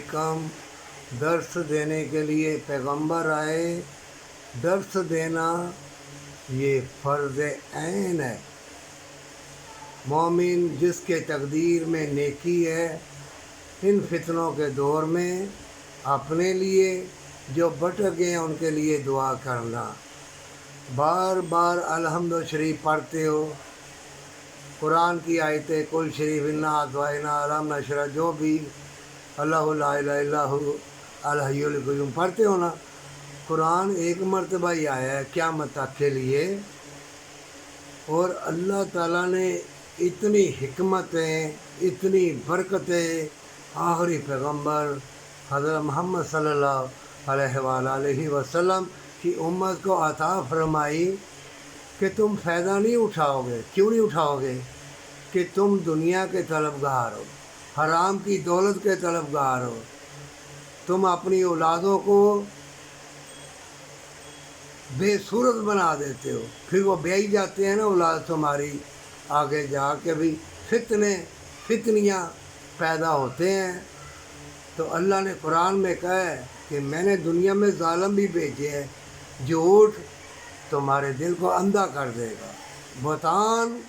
کم درس دینے کے لیے پیغمبر آئے۔ درس دینا یہ فرض عین ہے۔ مومن جس کے تقدیر میں نیکی ہے، ان فتنوں کے دور میں اپنے لیے جو بھٹک گئے ان کے لیے دعا کرنا۔ بار بار الحمد شریف پڑھتے ہو، قرآن کی آیتیں کل شریف، انا اعطیناک، الم نشرح، جو بھی اللہ لا الہ الا ہو الحی القیوم پڑھتے ہو نا، قرآن ایک مرتبہ ہی آیا ہے قیامت تک کے لیے، اور اللہ تعالیٰ نے اتنی حکمتیں، اتنی برکتیں آخری پیغمبر حضرت محمد صلی اللہ علیہ وآلہ وسلم کی امت کو عطا فرمائی کہ تم فائدہ نہیں اٹھاؤ گے۔ کیوں نہیں اٹھاؤ گے؟ کہ تم دنیا کے طلبگار ہو، حرام کی دولت کے طلبگار ہو، تم اپنی اولادوں کو بے صورت بنا دیتے ہو، پھر وہ بیائی جاتے ہیں نا اولاد تمہاری، آگے جا کے بھی فتنیاں پیدا ہوتے ہیں۔ تو اللہ نے قرآن میں کہا ہے کہ میں نے دنیا میں ظالم بھی بھیجے ہیں۔ جھوٹ تمہارے دل کو اندھا کر دے گا، بہتان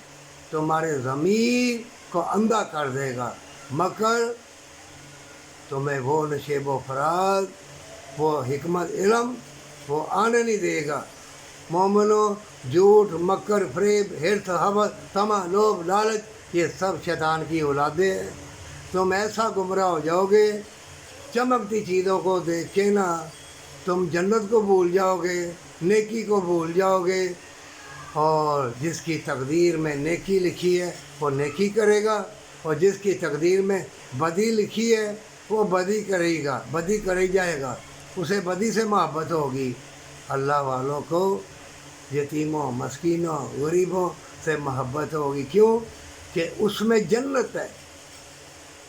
تمہارے ضمیر کو اندھا کر دے گا، مکر تمہیں وہ نشیب و فراز، وہ حکمت علم وہ آنے نہیں دے گا۔ مومنو، جھوٹ، مکر، فریب، حرص، حوث، طمع، لوبھ، لالچ، یہ سب شیطان کی اولادیں ہیں۔ تم ایسا گمراہ ہو جاؤ گے، چمکتی چیزوں کو دیکھ کے نا تم جنت کو بھول جاؤ گے، نیکی کو بھول جاؤ گے، اور جس کی تقدیر میں نیکی لکھی ہے وہ نیکی کرے گا، اور جس کی تقدیر میں بدی لکھی ہے وہ بدی کرے گا، بدی کرے جائے گا، اسے بدی سے محبت ہوگی۔ اللہ والوں کو یتیموں، مسکینوں، غریبوں سے محبت ہوگی۔ کیوں؟ کہ اس میں جنت ہے،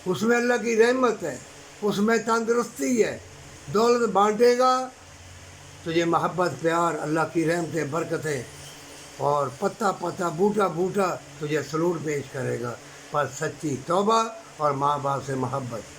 اس میں اللہ کی رحمت ہے، اس میں تندرستی ہے۔ دولت بانٹے گا تو یہ محبت، پیار، اللہ کی رحمتیں، برکتیں، اور پتا پتا، بوٹا بوٹا تجھے سلوٹ پیش کرے گا۔ پر سچی توبہ اور ماں باپ سے محبت۔